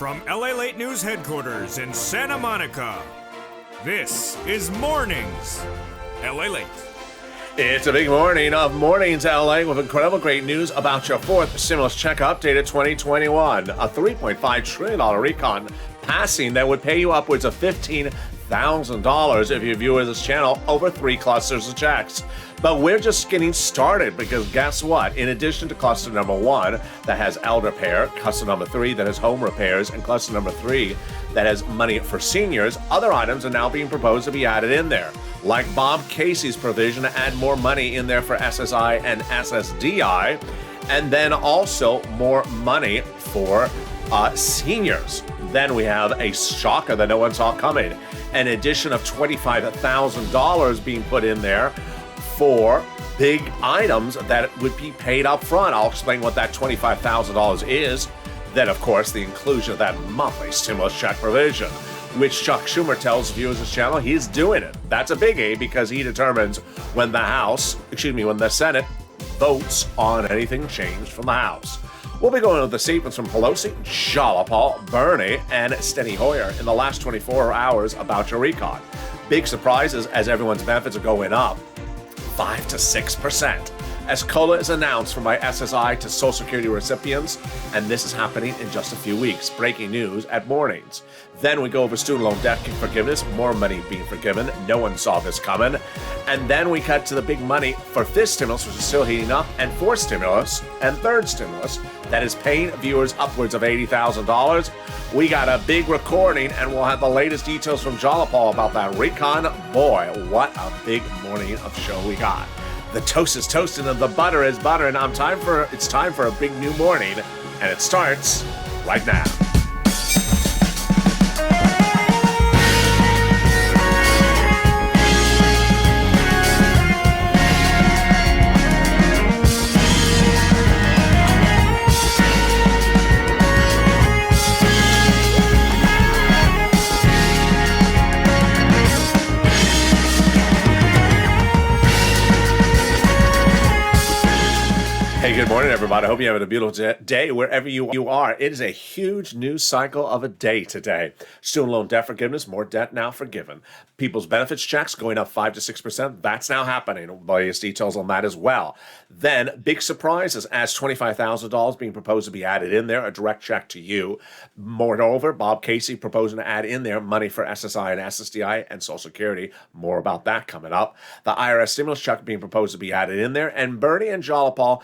From LALATE News headquarters in Santa Monica, this is Mornings LALATE. It's a big morning of Mornings LA with incredible great news about your fourth stimulus check updated 2021. A $3.5 trillion recon passing that would pay you upwards of $15,000 if you view this channel over 3 clusters of checks. But we're just getting started because guess what? In addition to cluster number 1 that has elder care, cluster number 3 that has home repairs, and cluster number 3 that has money for seniors, other items are now being proposed to be added in there. Like Bob Casey's provision to add more money in there for SSI and SSDI, and then also more money for seniors. Then we have a shocker that no one saw coming. An addition of $25,000 being put in there for big items that would be paid up front. I'll explain what that $25,000 is. Then, of course, the inclusion of that monthly stimulus check provision, which Chuck Schumer tells viewers of his channel he's doing it. That's a biggie because he determines when the Senate votes on anything changed from the House. We'll be going with the statements from Pelosi, Jalopal, Bernie, and Steny Hoyer in the last 24 hours about your recon. Big surprises as everyone's benefits are going up 5 to 6%. As COLA is announced from my SSI to Social Security recipients, and this is happening in just a few weeks. Breaking news at Mornings. Then we go over student loan debt forgiveness, more money being forgiven. No one saw this coming. And then we cut to the big money for fifth stimulus, which is still heating up, and fourth stimulus, and third stimulus, that is paying viewers upwards of $80,000. We got a big recording, and we'll have the latest details from Jalopal about that recon. Boy, what a big morning of show we got. The toast is toasting and the butter is buttering. It's time for a big new morning, and it starts right now. Hey, good morning, everybody. I hope you're having a beautiful day wherever you are. It is a huge news cycle of a day today. Student loan debt forgiveness, more debt now forgiven. People's benefits checks going up 5 to 6%. That's now happening. Latest details on that as well. Then, big surprises as $25,000 being proposed to be added in there, a direct check to you. Moreover, Bob Casey proposing to add in there money for SSI and SSDI and Social Security. More about that coming up. The IRS stimulus check being proposed to be added in there. And Bernie and Jalopal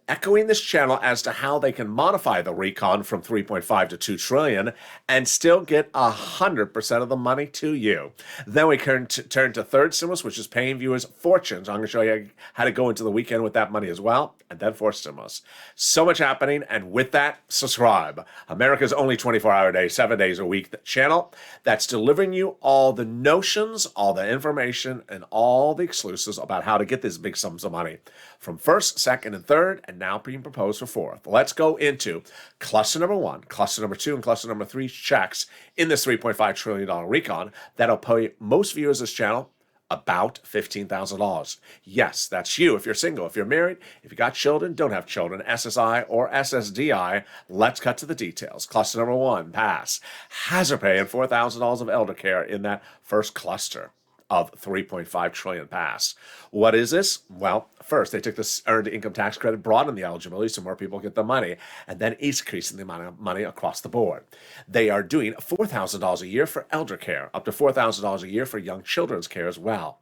echoing this channel as to how they can modify the recon from 3.5 to 2 trillion and still get 100% of the money to you. Then we turn to third stimulus, which is paying viewers fortunes. I'm going to show you how to go into the weekend with that money as well. And then fourth stimulus. So much happening. And with that, subscribe. America's only 24-hour day, 7 days a week channel that's delivering you all the notions, all the information, and all the exclusives about how to get these big sums of money from first, second, and third, and now being proposed for fourth. Let's go into cluster number 1, cluster number 2, and cluster number 3 checks in this $3.5 trillion recon that'll pay most viewers of this channel about $15,000. Yes, that's you if you're single, if you're married, if you got children, don't have children, SSI or SSDI. Let's cut to the details. Cluster number 1, pass. Hazard pay and $4,000 of elder care in that first cluster of 3.5 trillion pass. What is this? Well, first, they took this earned income tax credit, broadened the eligibility so more people get the money, and then increasing the amount of money across the board. They are doing $4,000 a year for elder care, up to $4,000 a year for young children's care as well.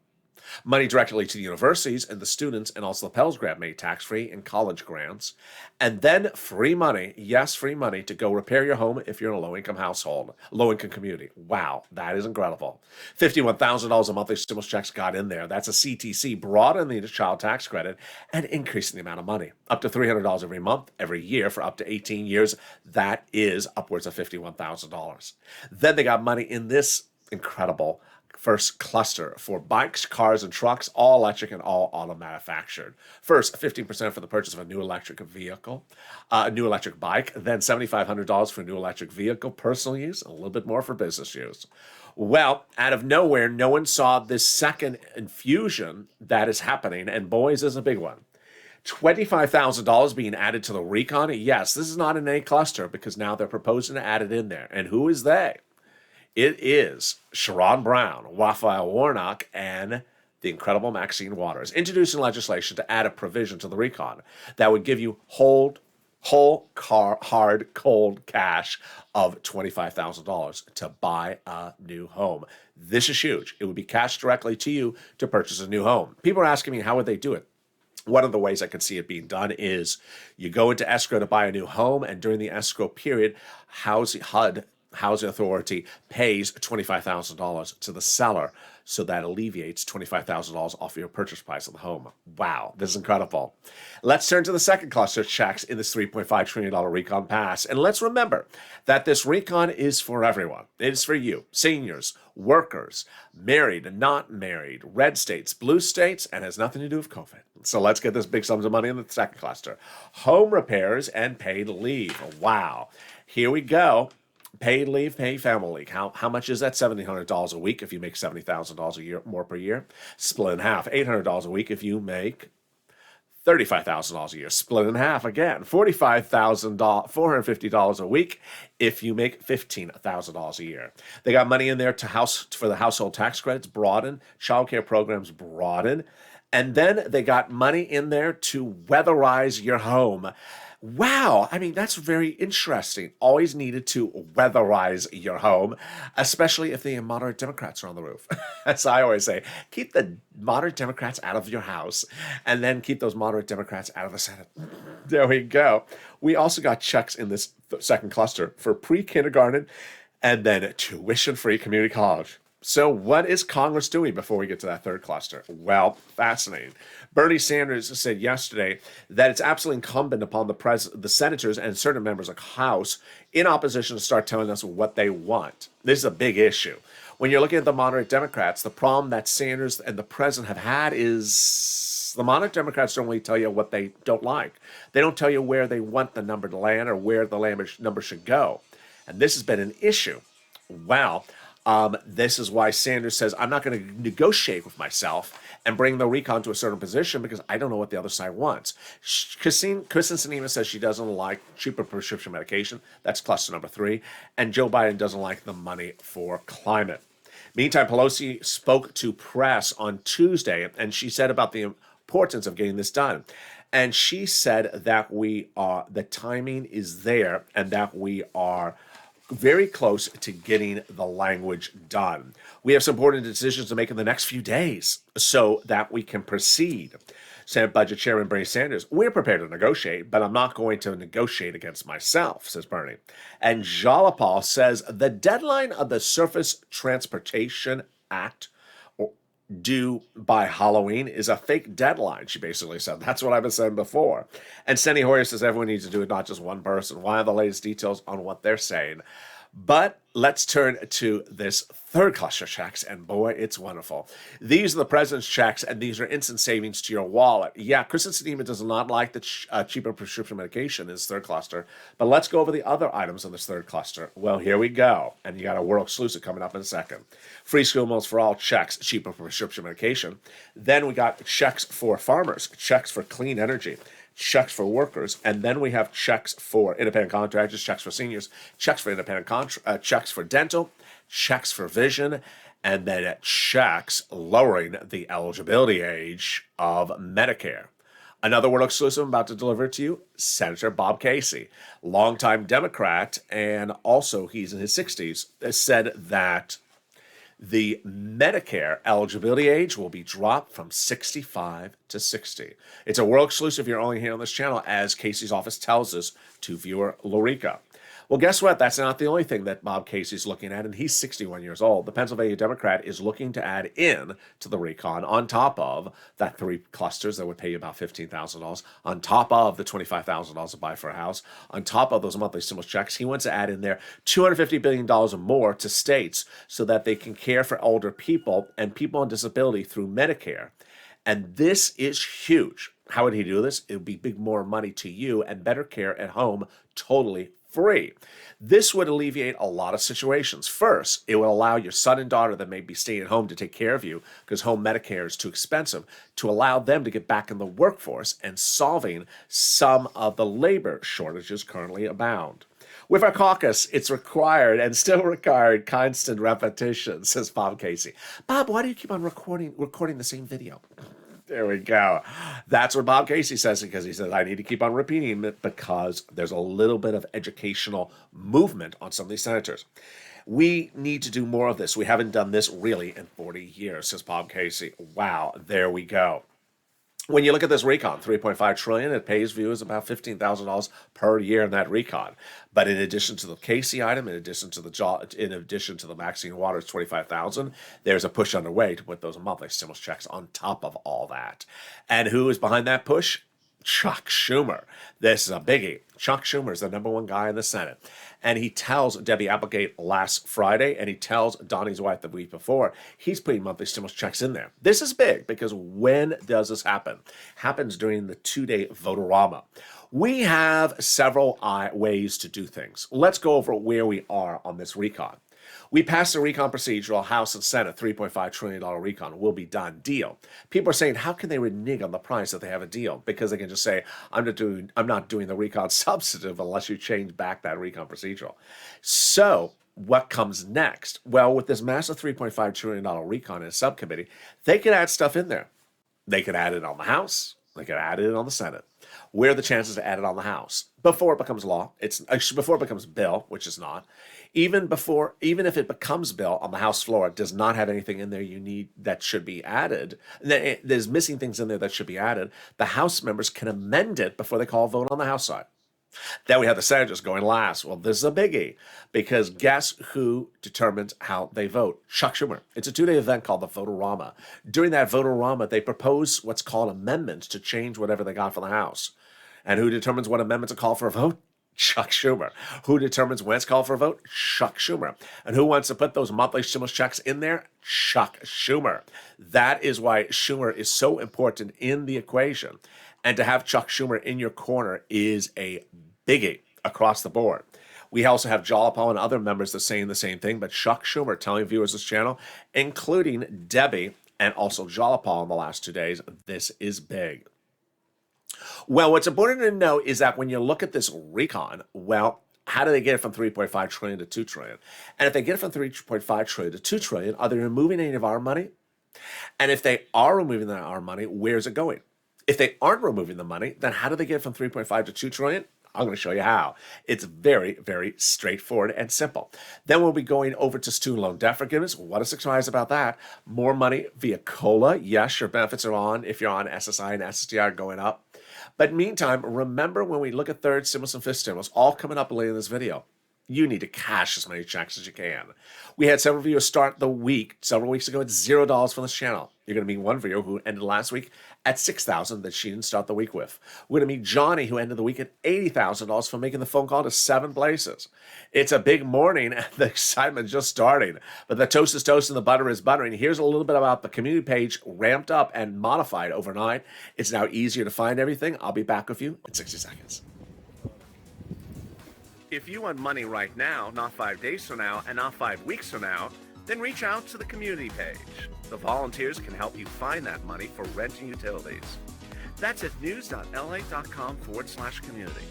Money directly to the universities and the students, and also the Pell Grant made tax-free in college grants. And then free money, yes, free money to go repair your home if you're in a low-income household, low-income community. Wow, that is incredible. $51,000 a monthly stimulus checks got in there. That's a CTC, broadening the child tax credit and increasing the amount of money. Up to $300 every month, every year for up to 18 years. That is upwards of $51,000. Then they got money in this incredible first cluster for bikes, cars, and trucks, all electric and all auto manufactured. First, 15% for the purchase of a new electric vehicle, a new electric bike, then $7,500 for a new electric vehicle, personal use, and a little bit more for business use. Well, out of nowhere, no one saw this second infusion that is happening, and boys is a big one. $25,000 being added to the recon. Yes, this is not an A cluster because now they're proposing to add it in there. And who is they? It is Sherrod Brown, Raphael Warnock, and the incredible Maxine Waters, introducing legislation to add a provision to the recon that would give you hard, cold cash of $25,000 to buy a new home. This is huge. It would be cashed directly to you to purchase a new home. People are asking me, how would they do it? One of the ways I can see it being done is you go into escrow to buy a new home, and during the escrow period, HUD, Housing Authority, pays $25,000 to the seller, so that alleviates $25,000 off your purchase price of the home. Wow, this is incredible. Let's turn to the second cluster of checks in this $3.5 trillion recon pass. And let's remember that this recon is for everyone. It is for you, seniors, workers, married and not married, red states, blue states, and has nothing to do with COVID. So let's get this big sums of money in the second cluster. Home repairs and paid leave. Wow. Here we go. Paid leave, paid family leave. How much is that? $1,700 a week if you make $70,000 a year more per year. Split in half. $800 a week if you make $35,000 a year. Split in half again. $450 a week if you make $15,000 a year. They got money in there for the household tax credits, broaden, child care programs, broaden, and then they got money in there to weatherize your home. Wow, I mean, that's very interesting. Always needed to weatherize your home, especially if the moderate Democrats are on the roof. As I always say, keep the moderate Democrats out of your house, and then keep those moderate Democrats out of the Senate. There we go. We also got checks in this second cluster for pre-kindergarten and then tuition-free community college. So what is Congress doing before we get to that third cluster? Well, fascinating. Bernie Sanders said yesterday that it's absolutely incumbent upon the senators and certain members of the House in opposition to start telling us what they want. This is a big issue. When you're looking at the moderate Democrats, the problem that Sanders and the president have had is the moderate Democrats don't really tell you what they don't like. They don't tell you where they want the number to land or where the number should go. And this has been an issue. Well, this is why Sanders says, I'm not going to negotiate with myself and bring the recon to a certain position because I don't know what the other side wants. Kristen Sinema says she doesn't like cheaper prescription medication. That's cluster number 3. And Joe Biden doesn't like the money for climate. Meantime, Pelosi spoke to press on Tuesday, and she said about the importance of getting this done. And she said that the timing is there and that we are very close to getting the language done. We have some important decisions to make in the next few days so that we can proceed. Senate Budget Chairman Bernie Sanders, we're prepared to negotiate, but I'm not going to negotiate against myself, says Bernie. And Jalapal says the deadline of the Surface Transportation Act due by Halloween is a fake deadline, she basically said. That's what I've been saying before. And Steny Hoyer says everyone needs to do it, not just one person. Why are the latest details on what they're saying? But let's turn to this third cluster of checks, and boy, it's wonderful. These are the president's checks, and these are instant savings to your wallet. Yeah, Kristen Sinema does not like the cheaper prescription medication in this third cluster, but let's go over the other items in this third cluster. Well, here we go, and you got a world exclusive coming up in a second. Free school meals for all, checks, cheaper prescription medication. Then we got checks for farmers, checks for clean energy, checks for workers, and then we have checks for independent contractors, checks for seniors, checks for checks for dental, checks for vision, and then checks lowering the eligibility age of Medicare. Another world exclusive I'm about to deliver to you, Senator Bob Casey, longtime Democrat, and also he's in his 60s, said that the Medicare eligibility age will be dropped from 65 to 60. It's a world exclusive you're only here on this channel, as Casey's office tells us to viewer Lorica. Well, guess what? That's not the only thing that Bob Casey's looking at, and he's 61 years old. The Pennsylvania Democrat is looking to add in to the recon on top of that 3 clusters that would pay you about $15,000, on top of the $25,000 to buy for a house, on top of those monthly stimulus checks. He wants to add in there $250 billion or more to states so that they can care for older people and people on disability through Medicare. And this is huge. How would he do this? It would be big more money to you and better care at home, totally free. This would alleviate a lot of situations. First, it would allow your son and daughter that may be staying at home to take care of you because home Medicare is too expensive, to allow them to get back in the workforce and solving some of the labor shortages currently abound. With our caucus, it's required and still required constant repetition, says Bob Casey. Bob, why do you keep on recording the same video? There we go. That's what Bob Casey says, because he says, I need to keep on repeating it because there's a little bit of educational movement on some of these senators. We need to do more of this. We haven't done this really in 40 years, says Bob Casey. Wow, there we go. When you look at this recon, $3.5 trillion, it pays viewers about $15,000 per year in that recon. But in addition to the Casey item, in addition to the Maxine Waters $25,000, there's a push underway to put those monthly stimulus checks on top of all that. And who is behind that push? Chuck Schumer. This is a biggie. Chuck Schumer is the number one guy in the Senate. And he tells Debbie Applegate last Friday, and he tells Donnie's wife the week before, he's putting monthly stimulus checks in there. This is big because when does this happen? Happens during the 2-day votorama. We have several ways to do things. Let's go over where we are on this recon. We passed the recon procedural, House and Senate, $3.5 trillion recon will be done. Deal. People are saying, how can they renege on the price if they have a deal? Because they can just say, I'm not doing the recon substantive unless you change back that recon procedural. So what comes next? Well, with this massive $3.5 trillion recon in a subcommittee, they could add stuff in there. They could add it on the House. They could add it on the Senate. Where are the chances to add it on the House? Before it becomes law, before it becomes bill, which is not. Even if it becomes bill on the House floor, it does not have anything in there you need that should be added. There's missing things in there that should be added. The House members can amend it before they call a vote on the House side. Then we have the senators going last. Well, this is a biggie because guess who determines how they vote? Chuck Schumer. It's a 2-day event called the Votorama. During that Votorama, they propose what's called amendments to change whatever they got for the House. And who determines what amendment to call for a vote? Chuck Schumer. Who determines when it's called for a vote? Chuck Schumer. And who wants to put those monthly stimulus checks in there? Chuck Schumer. That is why Schumer is so important in the equation. And to have Chuck Schumer in your corner is a biggie across the board. We also have Jalopal and other members that are saying the same thing, but Chuck Schumer telling viewers this channel, including Debbie and also Jalopal in the last 2 days, this is big. Well, what's important to know is that when you look at this recon, well, how do they get it from $3.5 trillion to $2 trillion? And if they get it from $3.5 trillion to $2 trillion, are they removing any of our money? And if they are removing our money, where's it going? If they aren't removing the money, then how do they get from 3.5 to $2 trillion? I'm going to show you how. It's very, very straightforward and simple. Then we'll be going over to student loan debt forgiveness. What a surprise about that. More money via COLA. Yes, your benefits are on. If you're on SSI and SSDI are going up. But meantime, remember when we look at third stimulus and fifth stimulus, all coming up later in this video, you need to cash as many checks as you can. We had several viewers start the week several weeks ago at $0 from this channel. You're going to meet one viewer who ended last week at $6,000 that she didn't start the week with. We're going to meet Johnny, who ended the week at $80,000 for making the phone call to 7 places. It's a big morning and the excitement just starting. But the toast is toast and the butter is buttering. Here's a little bit about the community page ramped up and modified overnight. It's now easier to find everything. I'll be back with you in 60 seconds. If you want money right now, not 5 days from now, and not 5 weeks from now, then reach out to the community page. The volunteers can help you find that money for rent and utilities. That's at news.la.com/community.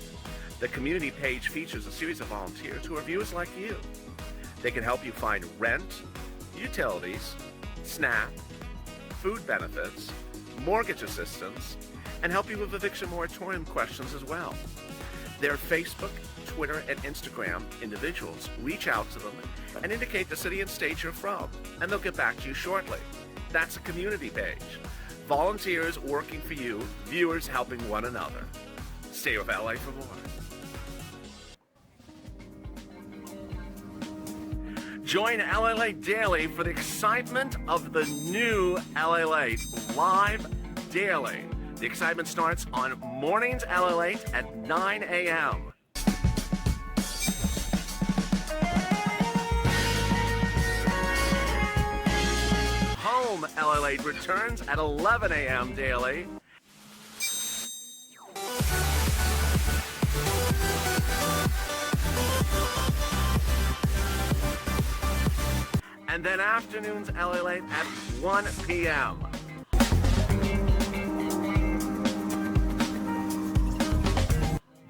The community page features a series of volunteers who are viewers like you. They can help you find rent, utilities, SNAP, food benefits, mortgage assistance, and help you with eviction moratorium questions as well. Their Facebook, Twitter, and Instagram individuals reach out to them and indicate the city and state you're from, and they'll get back to you shortly. That's a community page. Volunteers working for you, viewers helping one another. Stay with LA for more. Join LALATE Daily for the excitement of the new LALATE live daily. The excitement starts on mornings LALATE at 9 a.m. Home LALATE returns at 11 a.m. daily. And then afternoons LALATE at 1 p.m.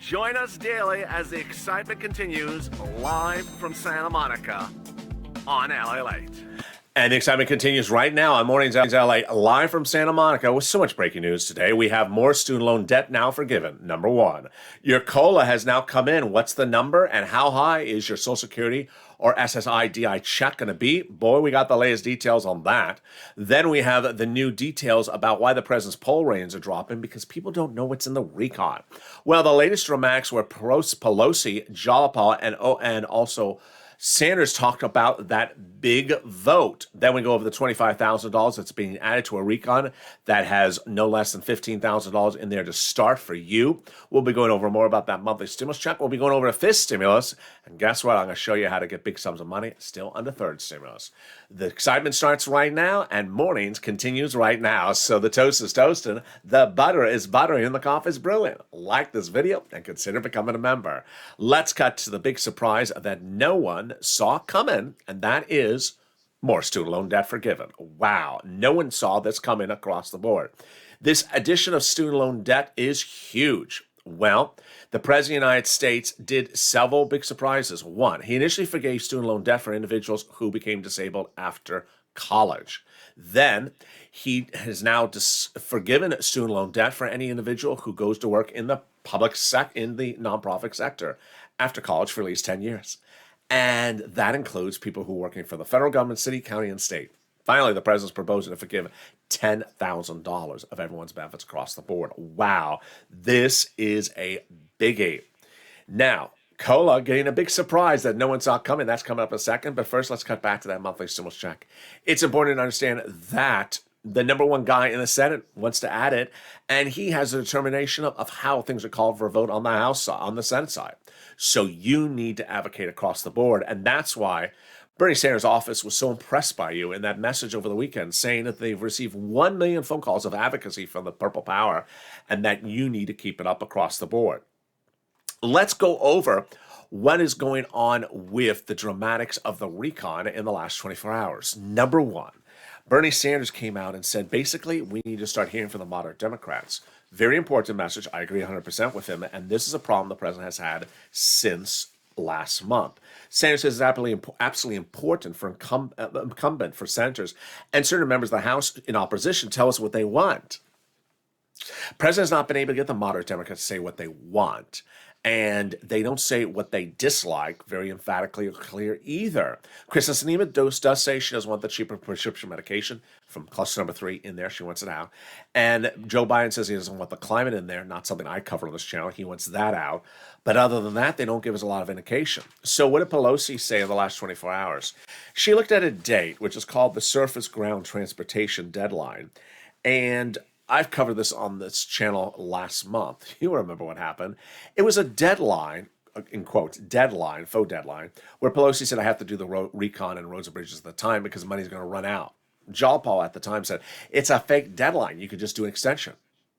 Join us daily as the excitement continues live from Santa Monica on LALATE. And the excitement continues right now on Mornings LA, live from Santa Monica with so much breaking news today. We have more student loan debt now forgiven. Number one, your COLA has now come in. What's the number and how high is your Social Security or SSI/DI check going to be? Boy, we got the latest details on that. Then we have the new details about why the president's poll ratings are dropping because people don't know what's in the recon. Well, the latest from Maxwell, Pelosi, Jalopal, and also Sanders talked about that big vote. Then we go over the $25,000 that's being added to a recon that has no less than $15,000 in there to start for you. We'll be going over more about that monthly stimulus check. We'll be going over a fifth stimulus. And guess what? I'm going to show you how to get big sums of money still on the third stimulus. The excitement starts right now and mornings continues right now. So the toast is toasting, the butter is buttering, and the coffee is brewing. Like this video and consider becoming a member. Let's cut to the big surprise that no one saw coming, and that is more student loan debt forgiven. Wow, no one saw this coming across the board. This addition of student loan debt is huge. Well, the President of the United States did several big surprises. One, he initially forgave student loan debt for individuals who became disabled after college. Then he has now forgiven student loan debt for any individual who goes to work in the in the nonprofit sector after college for at least 10 years. And that includes people who are working for the federal government, city, county, and state. Finally, the president's proposing to forgive $10,000 of everyone's benefits across the board. Wow, this is a biggie. Now, COLA getting a big surprise that no one saw coming. That's coming up in a second. But first, let's cut back to that monthly stimulus check. It's important to understand that the number one guy in the Senate wants to add it, and he has a determination of how things are called for a vote on the House, on the Senate side. So you need to advocate across the board, and that's why Bernie Sanders' office was so impressed by you in that message over the weekend, saying that they've received 1 million phone calls of advocacy from the Purple Power, and that you need to keep it up across the board. Let's go over what is going on with the dramatics of the recon in the last 24 hours. Number one, Bernie Sanders came out and said, basically, we need to start hearing from the moderate Democrats. Very important message. I agree 100% with him. And this is a problem the president has had since last month. Sanders says it's absolutely important for incumbent for senators and certain members of the House in opposition tell us what they want. President's not been able to get the moderate Democrats to say what they want. And they don't say what they dislike very emphatically or clear either. Kristen Sinema does say she doesn't want the cheaper prescription medication from cluster number 3 in there. She wants it out. And Joe Biden says he doesn't want the climate in there. Not something I cover on this channel. He wants that out. But other than that, they don't give us a lot of indication. So what did Pelosi say in the last 24 hours? She looked at a date, which is called the Surface Ground Transportation Deadline. And I've covered this on this channel last month. You remember what happened. It was a deadline, in quotes, deadline, faux deadline, where Pelosi said, I have to do the recon and roads and bridges at the time because money's going to run out. Jalopal at the time said, it's a fake deadline. You could just do an extension.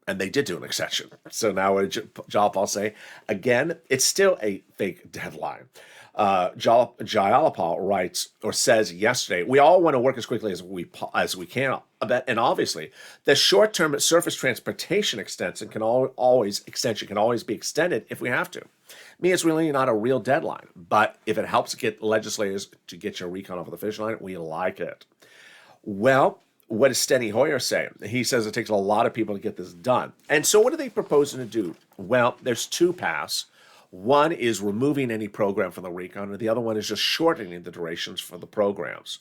And they did do an extension. So now what did Jalopal say? Again, it's still a fake deadline. Jalopal writes or says yesterday, we all want to work as quickly as we can. And obviously, the short-term surface transportation extension can always be extended if we have to. I mean, it's really not a real deadline. But if it helps get legislators to get your recon over the finish line, we like it. Well, what does Steny Hoyer say? He says it takes a lot of people to get this done. And so what are they proposing to do? Well, there's two paths. One is removing any program from the recon, and the other one is just shortening the durations for the programs.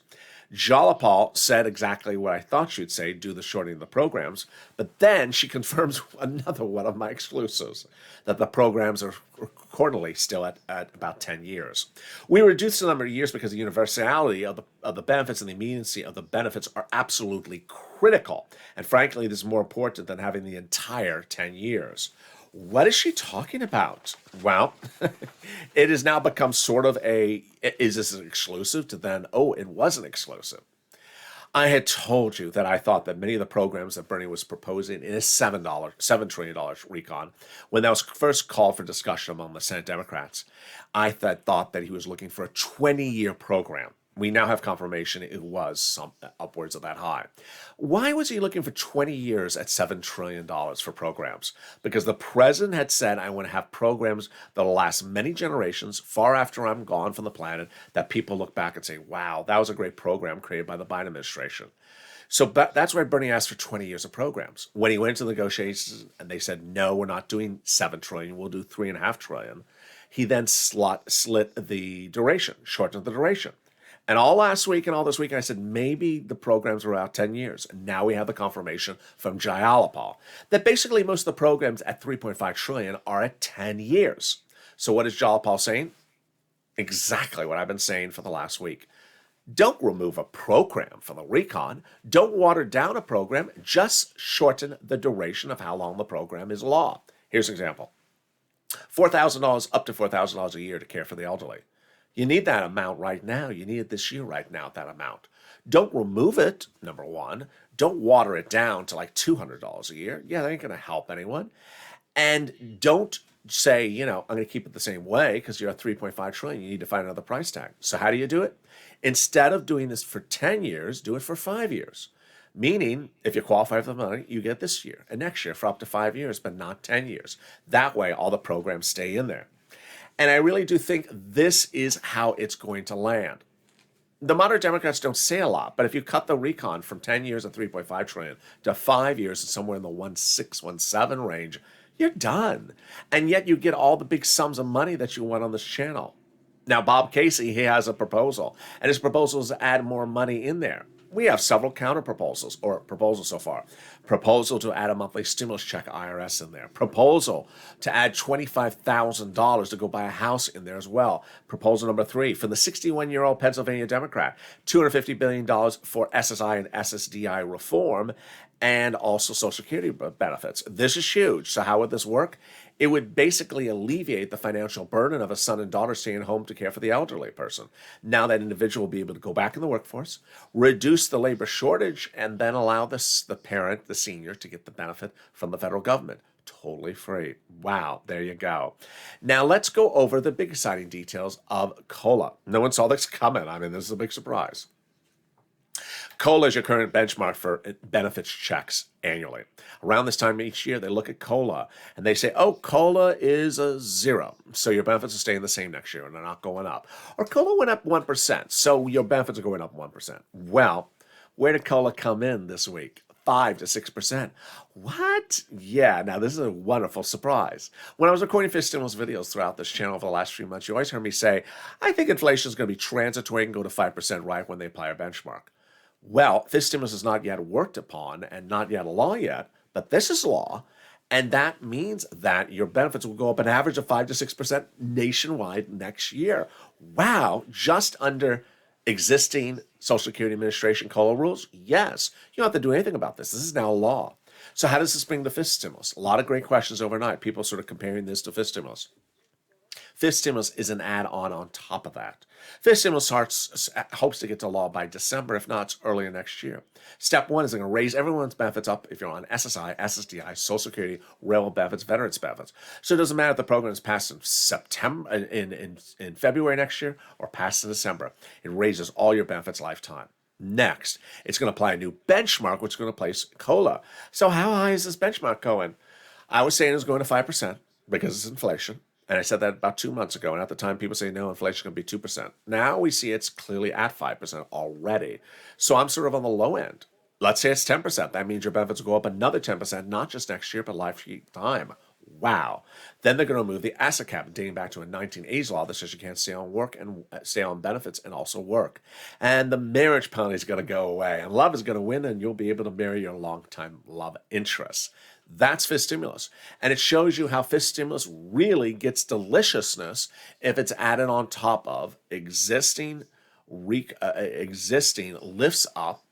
Jalopal said exactly what I thought she'd say, do the shortening of the programs, but then she confirms another one of my exclusives, that the programs are quarterly still at about 10 years. We reduced the number of years because the universality of the benefits and the immediacy of the benefits are absolutely critical. And frankly, this is more important than having the entire 10 years. What is she talking about? Well, it has now become sort of is this an exclusive to then, oh, it wasn't exclusive. I had told you that I thought that many of the programs that Bernie was proposing in his $7 trillion recon, when that was first called for discussion among the Senate Democrats, I thought that he was looking for a 20-year program. We now have confirmation it was some upwards of that high. Why was he looking for 20 years at $7 trillion for programs? Because the president had said, I want to have programs that'll last many generations, far after I'm gone from the planet, that people look back and say, wow, that was a great program created by the Biden administration. So that's why Bernie asked for 20 years of programs. When he went to negotiations and they said, no, we're not doing $7 trillion, we'll do $3.5 trillion, he then slit the duration, shortened the duration. And all last week and all this week, I said, maybe the programs are out 10 years. And now we have the confirmation from Jayalapal that basically most of the programs at $3.5 trillion are at 10 years. So what is Jayalapal saying? Exactly what I've been saying for the last week. Don't remove a program from the recon. Don't water down a program. Just shorten the duration of how long the program is law. Here's an example. $4,000 up to $4,000 a year to care for the elderly. You need that amount right now. You need it this year right now, that amount. Don't remove it, number one. Don't water it down to like $200 a year. Yeah, that ain't going to help anyone. And don't say, I'm going to keep it the same way because you're at $3.5 trillion. You need to find another price tag. So how do you do it? Instead of doing this for 10 years, do it for 5 years. Meaning, if you qualify for the money, you get this year and next year for up to 5 years, but not 10 years. That way, all the programs stay in there. And I really do think this is how it's going to land. The moderate Democrats don't say a lot, but if you cut the recon from 10 years at $3.5 trillion to 5 years and somewhere in the 1.6, 1.7 range, you're done. And yet you get all the big sums of money that you want on this channel. Now, Bob Casey, he has a proposal, and his proposal is to add more money in there. We have several counter proposals, or proposals so far. Proposal to add a monthly stimulus check IRS in there. Proposal to add $25,000 to go buy a house in there as well. Proposal number 3, from the 61-year-old Pennsylvania Democrat, $250 billion for SSI and SSDI reform, and also Social Security benefits. This is huge. So how would this work? It would basically alleviate the financial burden of a son and daughter staying home to care for the elderly person. Now that individual will be able to go back in the workforce, reduce the labor shortage, and then allow the parent, the senior, to get the benefit from the federal government. Totally free. Wow, there you go. Now let's go over the big exciting details of COLA. No one saw this coming. I mean, this is a big surprise. COLA is your current benchmark for benefits checks annually. Around this time each year, they look at COLA and they say, oh, COLA is a 0. So your benefits are staying the same next year and they're not going up. Or COLA went up 1%. So your benefits are going up 1%. Well, where did COLA come in this week? 5 to 6%. What? Yeah, now this is a wonderful surprise. When I was recording fifth stimulus videos throughout this channel for the last few months, you always heard me say, I think inflation is going to be transitory and go to 5% right when they apply a benchmark. Well, this stimulus is not yet worked upon and not yet a law yet, but this is law. And that means that your benefits will go up an average of 5 to 6% nationwide next year. Wow, just under existing Social Security Administration COLA rules? Yes. You don't have to do anything about this. This is now law. So how does this bring the fifth stimulus? A lot of great questions overnight. People sort of comparing this to fifth stimulus. Fifth stimulus is an add-on on top of that. Fifth stimulus hopes to get to law by December, if not earlier next year. Step 1 is going to raise everyone's benefits up if you're on SSI, SSDI, Social Security, railroad benefits, veterans benefits. So it doesn't matter if the program is passed in September, in February next year, or passed in December. It raises all your benefits lifetime. Next, it's going to apply a new benchmark, which is going to place COLA. So how high is this benchmark going? I was saying it's going to 5% because it's inflation. And I said that about 2 months ago. And at the time, people say, no, inflation is going to be 2%. Now we see it's clearly at 5% already. So I'm sort of on the low end. Let's say it's 10%. That means your benefits will go up another 10%, not just next year, but lifetime. Wow. Then they're going to move the asset cap, dating back to a 1980s law that says you can't stay on work and stay on benefits and also work. And the marriage penalty is going to go away. And love is going to win, and you'll be able to marry your longtime love interests. That's fifth stimulus. And it shows you how fifth stimulus really gets deliciousness if it's added on top of existing lifts up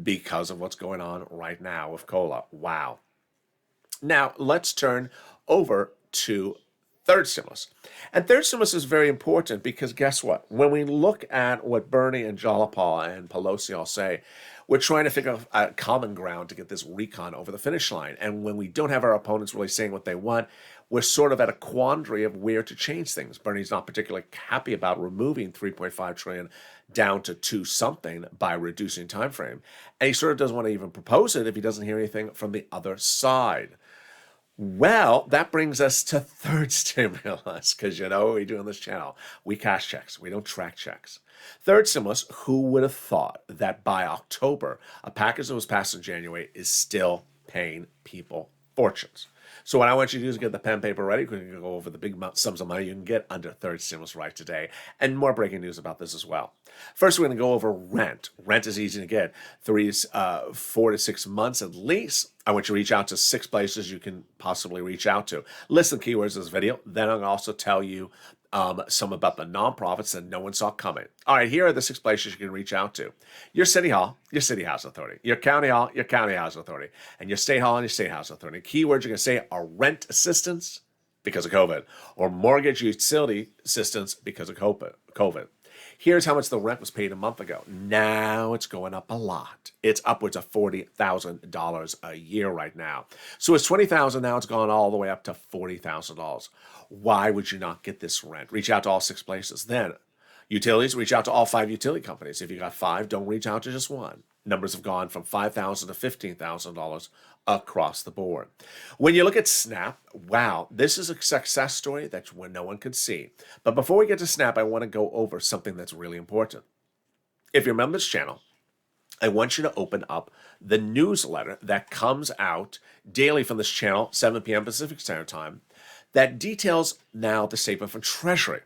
because of what's going on right now with COLA. Wow. Now, let's turn over to third stimulus. And third stimulus is very important because guess what? When we look at what Bernie and Jayalapal and Pelosi all say, We're trying to figure out a common ground to get this recon over the finish line. And when we don't have our opponents really saying what they want, we're sort of at a quandary of where to change things. Bernie's not particularly happy about removing 3.5 trillion down to 2 something by reducing time frame. And he sort of doesn't want to even propose it if he doesn't hear anything from the other side. Well, that brings us to third stimulus, because you know what we do on this channel. We cash checks. We don't track checks. Third stimulus, who would have thought that by October, a package that was passed in January is still paying people fortunes? So what I want you to do is get the pen and paper ready. We're going to go over the big sums of money you can get under third stimulus right today, and more breaking news about this as well. First, we're going to go over rent. Rent is easy to get. 4 to 6 months at least. I want you to reach out to 6 places you can possibly reach out to. List the keywords of this video. Then I'm going to also tell you some about the nonprofits that no one saw coming. All right, here are the 6 places you can reach out to. Your city hall, your city housing authority. Your county hall, your county housing authority. And your state hall and your state housing authority. Keywords you're going to say are rent assistance because of COVID, or mortgage utility assistance because of COVID. Here's how much the rent was paid a month ago. Now it's going up a lot. It's upwards of $40,000 a year right now. So it's $20,000 now. It's gone all the way up to $40,000. Why would you not get this rent? Reach out to all 6 places. Then utilities, reach out to all 5 utility companies. If you got 5, don't reach out to just one. Numbers have gone from $5,000 to $15,000 across the board. When you look at SNAP, wow, this is a success story that no one could see. But before we get to SNAP, I want to go over something that's really important. If you remember this channel, I want you to open up the newsletter that comes out daily from this channel, 7 p.m. Pacific Standard Time, that details now the statement from Treasury.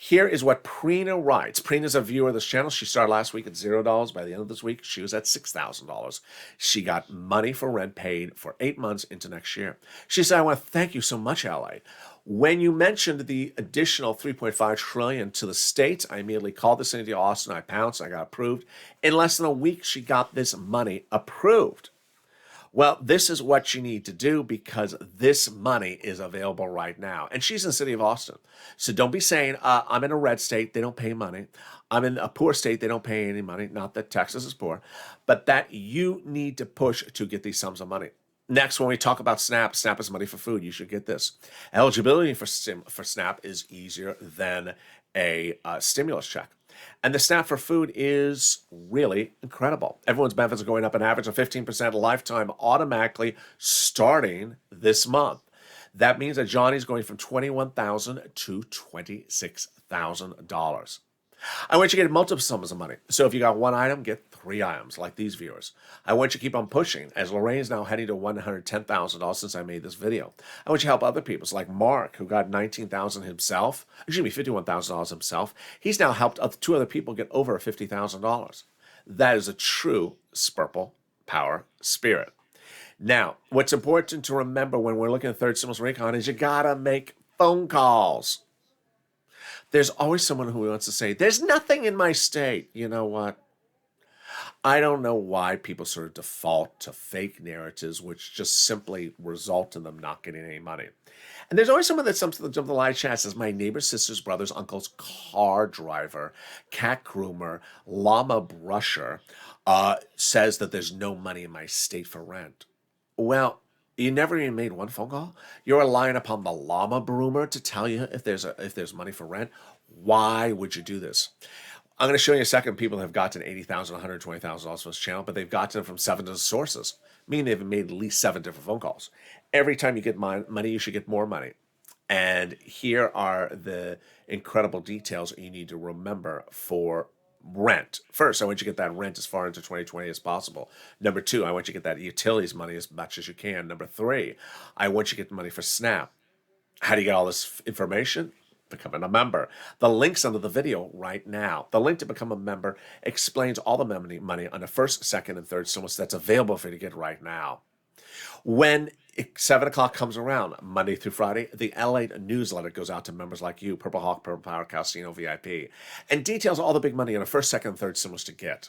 Here is what Prina writes. Prina's a viewer of this channel. She started last week at $0. By the end of this week, she was at $6,000. She got money for rent paid for 8 months into next year. She said, I want to thank you so much, LA. When you mentioned the additional $3.5 trillion to the states, I immediately called the city of Austin. I pounced. I got approved. In less than a week, she got this money approved. Well, this is what you need to do because this money is available right now. And she's in the city of Austin. So don't be saying, I'm in a red state, they don't pay money. I'm in a poor state, they don't pay any money. Not that Texas is poor, but that you need to push to get these sums of money. Next, when we talk about SNAP, SNAP is money for food. You should get this. Eligibility for SNAP is easier than a stimulus check. And the SNAP for food is really incredible. Everyone's benefits are going up an average of 15% lifetime automatically starting this month. That means that Johnny's going from $21,000 to $26,000. I want you to get multiple sums of money. So if you got 1 item, get 3 items, like these viewers. I want you to keep on pushing, as Lorraine's now heading to $110,000 since I made this video. I want you to help other people, like Mark, who got $19,000 himself. Excuse me, $51,000 himself. He's now helped 2 other people get over $50,000. That is a true Spurple Power spirit. Now, what's important to remember when we're looking at third stimulus recon is you gotta make phone calls. There's always someone who wants to say, there's nothing in my state. You know what? I don't know why people sort of default to fake narratives, which just simply result in them not getting any money. And there's always someone that comes to the live chat says, my neighbor's sister's brother's uncle's car driver, cat groomer, llama brusher says that there's no money in my state for rent. Well, you never even made one phone call? You're relying upon the llama groomer to tell you if there's money for rent? Why would you do this? I'm going to show you in a second people have gotten $80,000, $120,000 from this channel, but they've gotten them from 7 different sources, meaning they've made at least 7 different phone calls. Every time you get money, you should get more money. And here are the incredible details you need to remember for rent. First, I want you to get that rent as far into 2020 as possible. Number 2, I want you to get that utilities money as much as you can. Number 3, I want you to get the money for SNAP. How do you get all this information? Becoming a member. The link's under the video right now. The link to become a member explains all the money on the first, second, and third stimulus that's available for you to get right now. When 7 o'clock comes around, Monday through Friday, the LALATE newsletter goes out to members like you, Purple Hawk, Purple Power, Casino VIP, and details all the big money on the first, second, and third stimulus to get.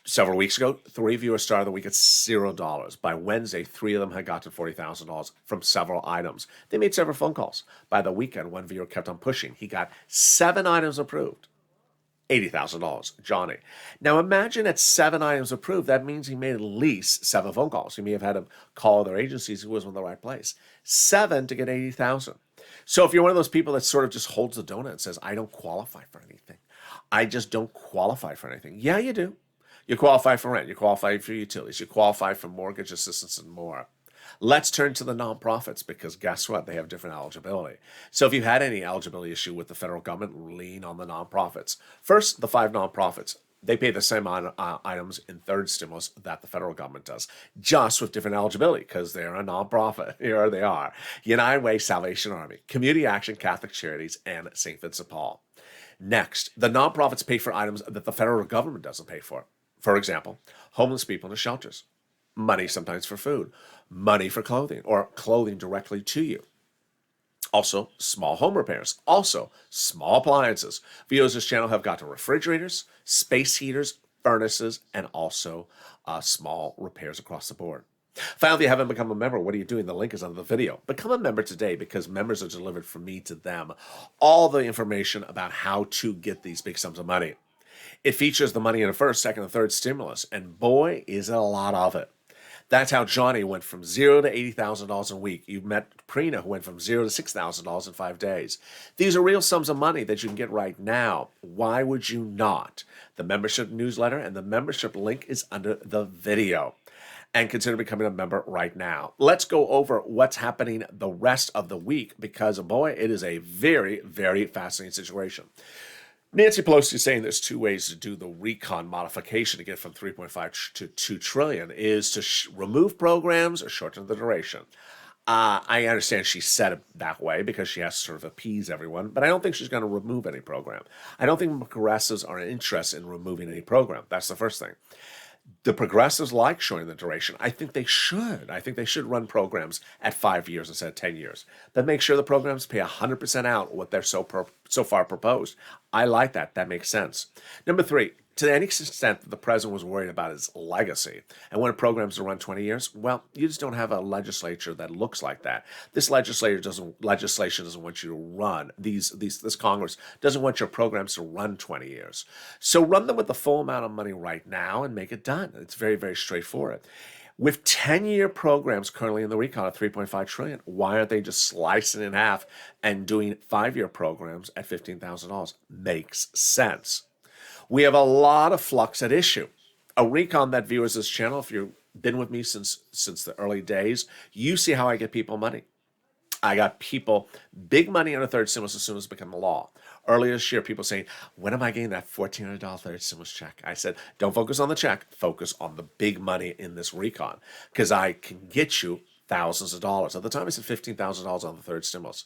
Several weeks ago, 3 viewers started the week at $0. By Wednesday, 3 of them had gotten $40,000 from several items. They made several phone calls. By the weekend, 1 viewer kept on pushing. He got 7 items approved. $80,000, Johnny. Now imagine at 7 items approved, that means he made at least 7 phone calls. He may have had to call other agencies who wasn't in the right place. 7 to get 80,000. So if you're one of those people that sort of just holds the donut and says, I don't qualify for anything. I just don't qualify for anything. Yeah, you do. You qualify for rent. You qualify for utilities. You qualify for mortgage assistance and more. Let's turn to the nonprofits because guess what? They have different eligibility. So if you've had any eligibility issue with the federal government, lean on the nonprofits. First, the 5 nonprofits. They pay the same items in third stimulus that the federal government does, just with different eligibility because they're a nonprofit. Here they are. United Way, Salvation Army, Community Action, Catholic Charities, and St. Vincent Paul. Next, the nonprofits pay for items that the federal government doesn't pay for. For example, homeless people in the shelters. Money sometimes for food, money for clothing, or clothing directly to you. Also, small home repairs. Also, small appliances. Viewers of this channel have got to refrigerators, space heaters, furnaces, and also small repairs across the board. Finally, if you haven't become a member, what are you doing? The link is under the video. Become a member today because members are delivered from me to them all the information about how to get these big sums of money. It features the money in the first, second, and third stimulus, and boy, is it a lot of it. That's how Johnny went from $0 to $80,000 a week. You met Prina, who went from $0 to $6,000 in 5 days. These are real sums of money that you can get right now. Why would you not? The membership newsletter and the membership link is under the video. And consider becoming a member right now. Let's go over what's happening the rest of the week because, boy, it is a very, very fascinating situation. Nancy Pelosi is saying there's 2 ways to do the recon modification to get from 3.5 to 2 trillion is to remove programs or shorten the duration. I understand she said it that way because she has to sort of appease everyone, but I don't think she's going to remove any program. I don't think progressives are interested in removing any program. That's the first thing. The progressives like showing the duration. I think they should. I think they should run programs at 5 years instead of 10 years. But make sure the programs pay 100% out what they're so far proposed. I like that. That makes sense. Number 3, to any extent that the president was worried about his legacy and wanted programs to run 20 years, well, you just don't have a legislature that looks like that. This legislation doesn't want you to run. This Congress doesn't want your programs to run 20 years. So run them with the full amount of money right now and make it done. It's very, very straightforward. With 10-year programs currently in the recon at $3.5 trillion, why aren't they just slicing in half and doing 5-year programs at $15,000? Makes sense. We have a lot of flux at issue. A recon that viewers this channel, if you've been with me since the early days, you see how I get people money. I got people big money on a third stimulus as soon as it became a law. Earlier this year, people saying, when am I getting that $1,400 third stimulus check? I said, don't focus on the check, focus on the big money in this recon because I can get you thousands of dollars. At the time, I said $15,000 on the third stimulus.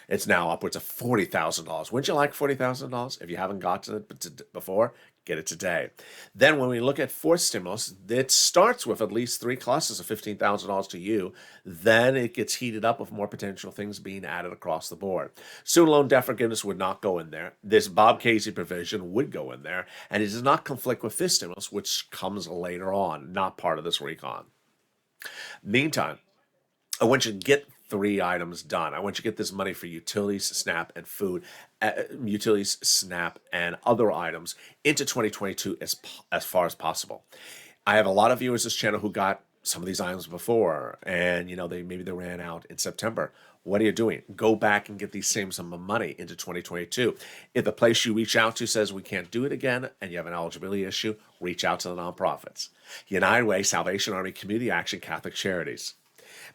It's now upwards of $40,000. Wouldn't you like $40,000? If you haven't gotten it before, get it today. Then when we look at fourth stimulus, it starts with at least 3 clusters of $15,000 to you. Then it gets heated up with more potential things being added across the board. Student loan debt forgiveness would not go in there. This Bob Casey provision would go in there. And it does not conflict with this stimulus, which comes later on, not part of this recon. Meantime, I want you to get 3 items done. I want you to get this money for utilities, SNAP, and food, utilities, SNAP, and other items into 2022 as far as possible. I have a lot of viewers this channel who got some of these items before, and maybe they ran out in September. What are you doing? Go back and get these same sum of money into 2022. If the place you reach out to says we can't do it again and you have an eligibility issue, reach out to the nonprofits. United Way, Salvation Army, Community Action, Catholic Charities.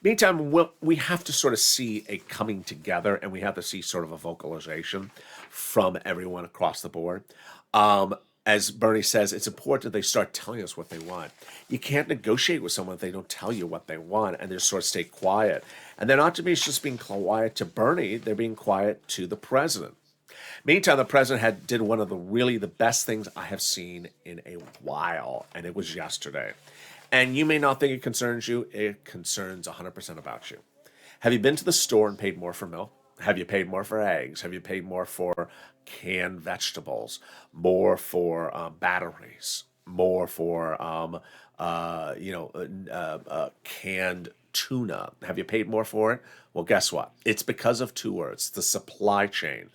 Meantime, we have to sort of see a coming together, and we have to see sort of a vocalization from everyone across the board. As Bernie says, it's important that they start telling us what they want. You can't negotiate with someone if they don't tell you what they want, and they just sort of stay quiet. And they're not just being quiet to Bernie, they're being quiet to the president. Meantime, the president did one of the best things I have seen in a while, and it was yesterday. And you may not think it concerns you. It concerns 100% about you. Have you been to the store and paid more for milk? Have you paid more for eggs? Have you paid more for canned vegetables? More for batteries? More for canned tuna? Have you paid more for it? Well, guess what? It's because of 2 words: the supply chain.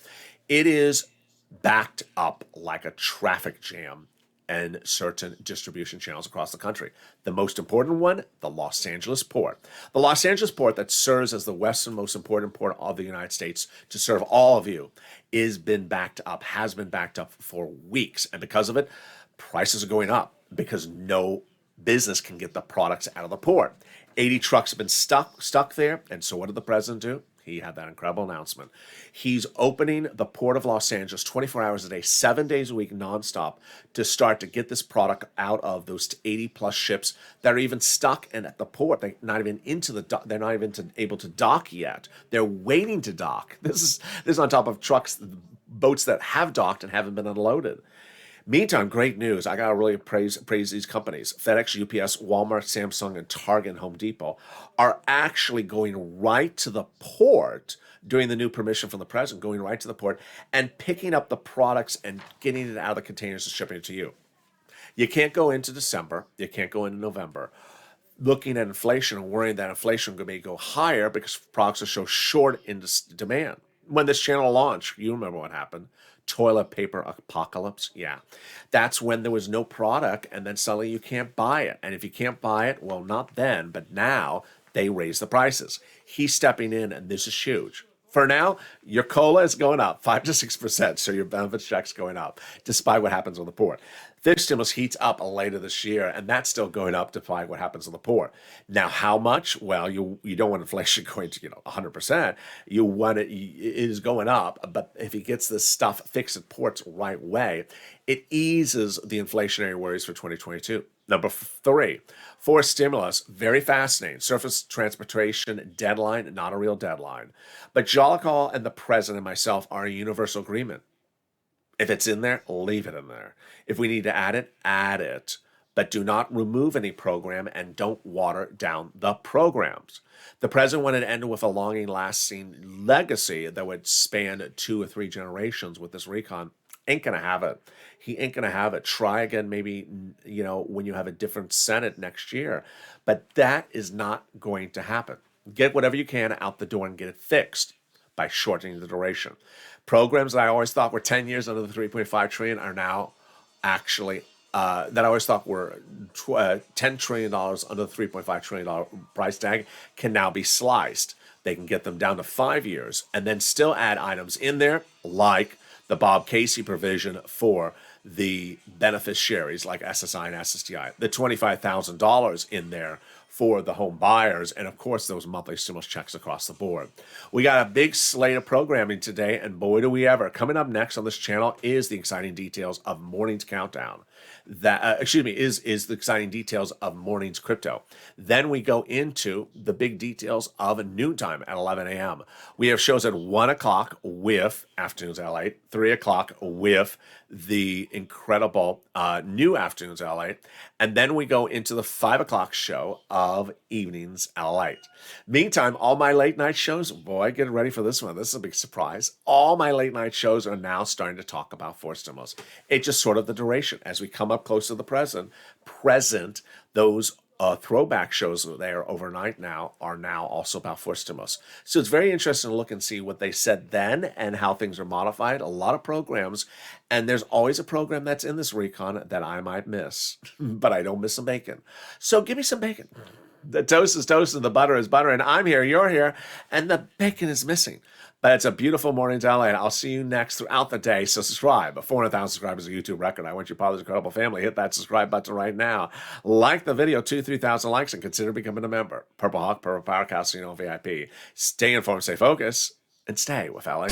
It is backed up like a traffic jam and certain distribution channels across the country. The most important one, the Los Angeles port. The Los Angeles port that serves as the westernmost important port of the United States to serve all of you has been backed up for weeks. And because of it, prices are going up because no business can get the products out of the port. 80 trucks have been stuck there. And so what did the president do? He had that incredible announcement. He's opening the Port of Los Angeles 24 hours a day, 7 days a week, nonstop, to start to get this product out of those 80 plus ships that are even stuck and at the port. They're not even able to dock yet. They're waiting to dock. This is on top of trucks, boats that have docked and haven't been unloaded. Meantime, great news. I gotta really praise these companies. FedEx, UPS, Walmart, Samsung, and Target and Home Depot are actually going right to the port, doing the new permission from the president, going right to the port and picking up the products and getting it out of the containers and shipping it to you. You can't go into December. You can't go into November looking at inflation and worrying that inflation may go higher because products are so short in demand. When this channel launched, you remember what happened. Toilet paper apocalypse. Yeah. That's when there was no product and then suddenly you can't buy it. And if you can't buy it, well, not then, but now they raise the prices. He's stepping in and this is huge. For now, your COLA is going up 5 to 6%, so your benefits check's going up, despite what happens on the port. This stimulus heats up later this year, and that's still going up despite what happens on the port. Now, how much? Well, you don't want inflation going to 100%. You want it is going up, but if he gets this stuff fixed at ports right way, it eases the inflationary worries for 2022. Number 3, for stimulus, very fascinating. Surface transportation deadline, not a real deadline. But Jollicoe and the president and myself are a universal agreement. If it's in there, leave it in there. If we need to add it, add it. But do not remove any program and don't water down the programs. The president wanted to end with a long-lasting legacy that would span 2 or 3 generations with this recon. Ain't gonna have it. He ain't gonna have it. Try again, maybe, when you have a different Senate next year. But that is not going to happen. Get whatever you can out the door and get it fixed by shortening the duration. Programs that I always thought were 10 years under the 3.5 trillion are now actually that I always thought were $10 trillion under the $3.5 trillion price tag can now be sliced. They can get them down to 5 years and then still add items in there like the Bob Casey provision for the beneficiaries like SSI and SSDI, the $25,000 in there for the home buyers, and of course those monthly stimulus checks across the board. We got a big slate of programming today, and boy do we ever. Coming up next on this channel is the exciting details of morning's countdown. Is the exciting details of morning's crypto. Then we go into the big details of noontime at 11 a.m. We have shows at 1 o'clock with Afternoons LALATE, 3 o'clock with the incredible new Afternoons LALATE, and then we go into the 5 o'clock show of Evenings LALATE. Meantime, all my late night shows, boy, get ready for this one. This is a big surprise. All my late night shows are now starting to talk about forced stimulus. It's just sort of the duration. As we come up close to the present, those throwback shows there overnight now are now also about forced stimulus. So it's very interesting to look and see what they said then and how things are modified. A lot of programs, and there's always a program that's in this recon that I might miss, but I don't miss some bacon. So give me some bacon. The toast is toast and the butter is butter, and I'm here, you're here, and the bacon is missing. But it's a beautiful morning to LA, and I'll see you next throughout the day. So subscribe. 400,000 subscribers is a YouTube record. I want you part of this incredible family. Hit that subscribe button right now. Like the video, 2,000-3,000 likes, and consider becoming a member. Purple Hawk, Purple Power Casino VIP. Stay informed, stay focused, and stay with LA.